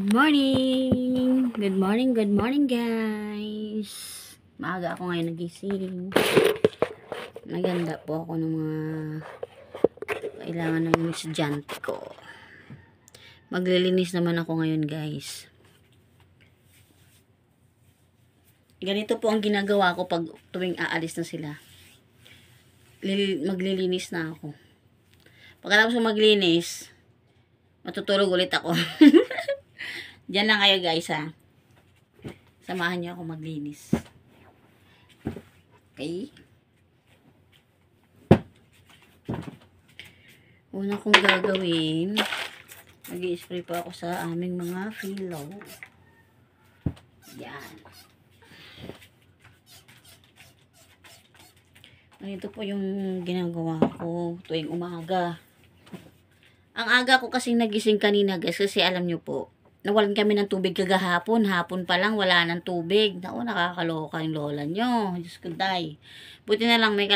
Good morning! Good morning, good morning guys! Maaga ako ngayon nagising. Naganda po ako ng mga kailangan ng mga estudyante ko. Maglilinis naman ako ngayon guys. Ganito po ang ginagawa ko pag tuwing aalis na sila. Maglilinis na ako. Pagkatapos maglinis, matutulog ulit ako. Diyan lang kayo guys ha. Samahan niyo ako maglinis. Okay? Una kong gagawin, mag-i-spray pa ako sa aming mga pillow. Yan. Ito po yung ginagawa ko tuwing umaga. Ang aga ko kasing nagising kanina guys kasi alam nyo po, nawalan kami ng tubig kagahapon. Hapon pa lang wala ng tubig. Naku, nakakaloka yung lola nyo. Diyos ko day. Buti na lang may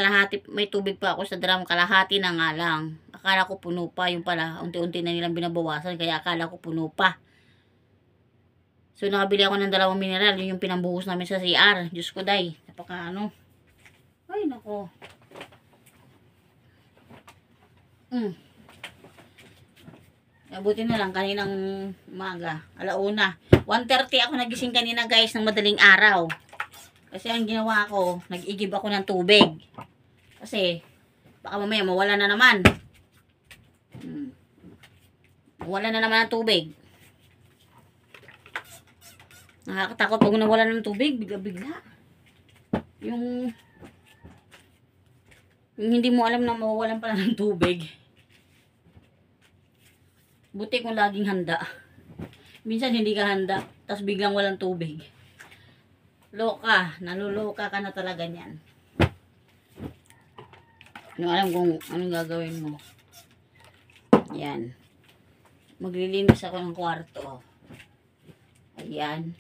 tubig pa ako sa drum. Kalahati na nga lang. Akala ko puno pa. Yung pala, unti-unti na nilang binabawasan. Kaya akala ko puno pa. So, nakabili ako ng 2 mineral. Yun yung pinambuhos namin sa CR. Diyos ko day. Napaka ano. Ay, nako. Buti na lang kaninang umaga, alauna. 1:30 ako nagising kanina guys ng madaling araw. Kasi ang ginawa ko, nag-igib ako ng tubig. Kasi baka mamaya mawala na naman. Mawala na naman ng tubig. Nakakatakot pag nawala ng tubig, bigla-bigla. Yung hindi mo alam na mawawalan pala ng tubig. Buti kung laging handa. Minsan hindi ka handa, tapos biglang walang tubig. Loka, naluloka ka na talaga niyan. Hindi alam kung anong gagawin mo. Yan. Maglilinis ako ng kwarto. Ayan.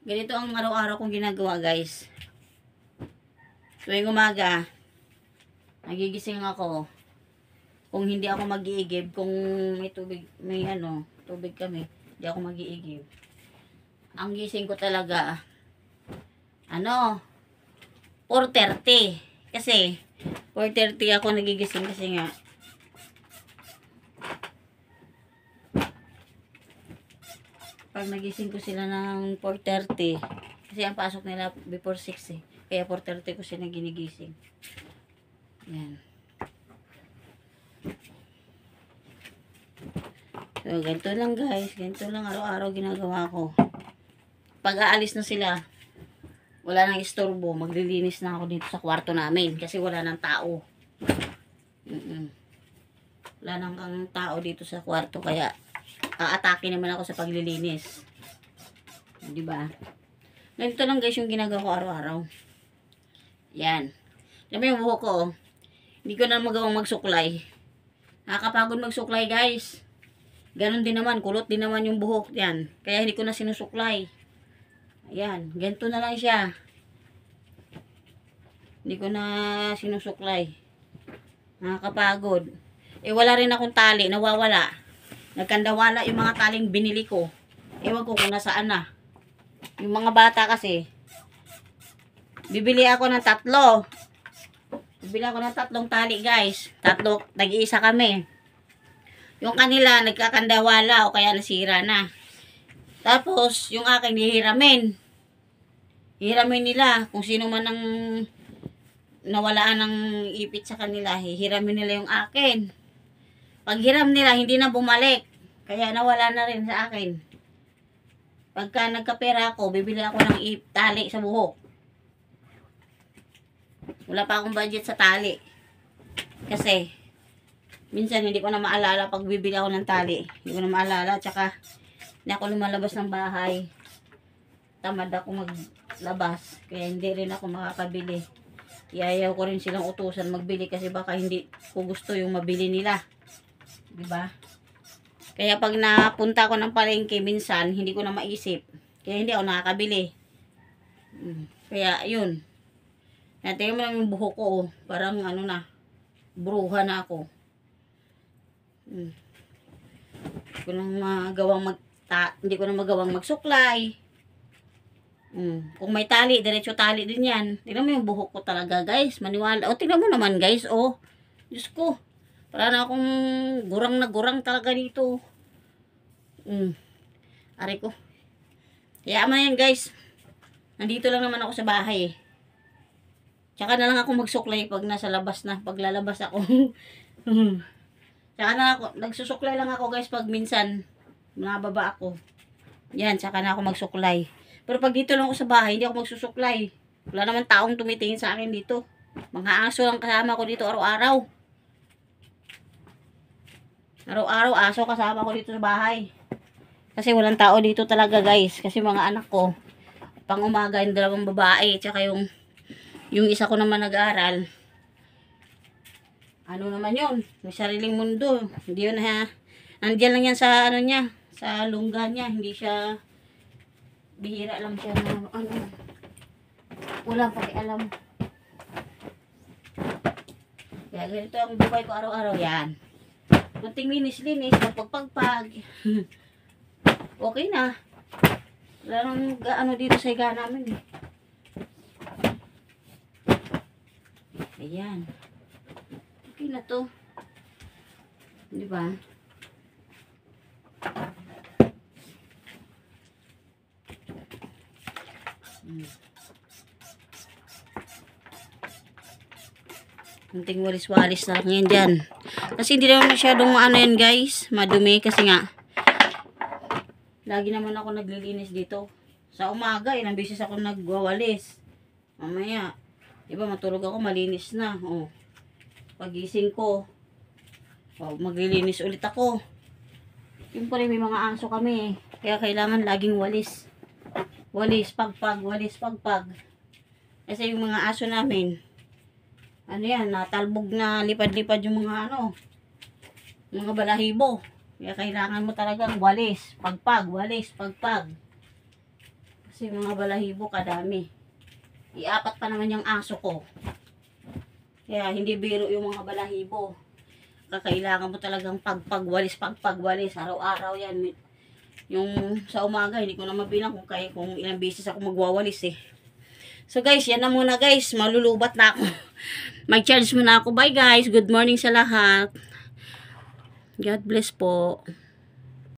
Ganito ang araw-araw kong ginagawa guys. Tuwing umaga, nagigising ako. Kung hindi ako mag-iigib, kung may tubig, tubig kami, hindi ako mag-iigib. Ang gising ko talaga, 4:30. Kasi, 4:30 ako nagigising kasi nga, pag nagising ko sila ng 4:30, kasi ang pasok nila before 6 eh. Kaya 4:30 ko sila ginigising. Yan. So, ganito lang guys. Ganito lang araw-araw ginagawa ko. Pag aalis na sila, wala nang istorbo. Maglilinis na ako dito sa kwarto namin. Kasi wala nang tao. Wala nang tao dito sa kwarto. Kaya, aatake naman ako sa paglilinis. Diba? Ganito lang guys yung ginagawa ko araw-araw. Yan. Alam mo yung buhok ko, hindi ko na magawang magsuklay. Nakakapagod magsuklay guys. Ganon din naman, kulot din naman yung buhok yan. Kaya hindi ko na sinusuklay. Ayan, ganito na lang siya. Hindi ko na sinusuklay. Nakakapagod. Wala rin akong tali, nawawala. Nagkandawala yung mga taling binili ko. Ewan ko kung nasaan na. Yung mga bata kasi, bibili ako ng 3. Bibili ako ng 3 tali guys. 3, nag-iisa kami. Yung kanila, nagkakandawala o kaya nasira na. Tapos, yung akin, hihiramin. Hihiramin nila. Kung sino man ang nawalaan ng ipit sa kanila, hihiramin nila yung akin. Pag hiram nila, hindi na bumalik. Kaya nawala na rin sa akin. Pagka nagkapera ako, bibili ako ng tali sa buhok. Wala pa akong budget sa tali. Kasi, minsan hindi ko na maalala pag bibili ako ng tali. Hindi ko na maalala. Tsaka, hindi ako lumalabas ng bahay. Tamad ako maglabas. Kaya hindi rin ako makakabili. Iayaw ko rin silang utusan magbili kasi baka hindi ko gusto yung mabili nila. Diba? Kaya pag napunta ako ng palengke, minsan hindi ko na maisip. Kaya hindi ako nakakabili. Kaya, yun. Tingnan mo lang yung buhok ko. Parang bruha na ako. Hindi ko na magawang magsuklay. Kung may tali, diretso tali din yan. Tingnan mo yung buhok ko talaga, guys. Maniwala. O, tingnan mo naman, guys. O, Diyos ko. Para na akong gurang na gurang talaga dito. Aray ko. Kaya man yan, guys. Nandito lang naman ako sa bahay eh. Tsaka na lang ako magsuklay pag nasa labas na. Pag lalabas ako. Tsaka na ako. Nagsusuklay lang ako, guys, pag minsan nababa ako. Yan, tsaka na ako magsuklay. Pero pag dito lang ako sa bahay, hindi ako magsusuklay. Wala naman taong tumitingin sa akin dito. Mga aso lang kasama ko dito araw-araw. Araw-araw, aso kasama ko dito sa bahay. Kasi walang tao dito talaga, guys. Kasi mga anak ko, pang umaga yung 2 babae. Tsaka yung isa ko naman nag-aaral. Ano naman yun? May sariling mundo. Hindi yun ha. Nandiyan lang yan sa ano niya. Sa lungga niya. Hindi siya... Bihira lang siya na ano. Wala pakialam. Kaya ganito ang buhay ko araw-araw. Yan. Kunting linis-linis. Pagpagpag. Okay na. Wala nang ano dito sa higa namin eh. Ayan. Okay na to. Diba? Kunting walis-walis na lang yan dyan. Kasi hindi naman masyadong ano yan, guys. Madumi kasi nga. Lagi naman ako naglilinis dito. Sa umaga, ilang beses ako nagwawalis. Mamaya, diba matulog ako, malinis na. Oh. Pagising ko, maglilinis ulit ako. Yung pala may mga aso kami. Kaya kailangan laging walis. Walis, pagpag, walis, pagpag. Kasi yung mga aso namin, ano yan, natalbog na lipad-lipad yung mga mga balahibo. Kaya kailangan mo talagang walis, pagpag, walis, pagpag. Kasi mga balahibo kadami. I-4 pa naman yung aso ko. Kaya hindi biro yung mga balahibo. Kailangan mo talagang pagpag, walis, pagpag, walis. Araw-araw yan. Yung sa umaga, hindi ko na mabilang kung ilang beses ako magwawalis eh. So guys, yan na muna guys. Malulubat na ako. Mag-charge muna ako. Bye guys. Good morning sa lahat. God bless po.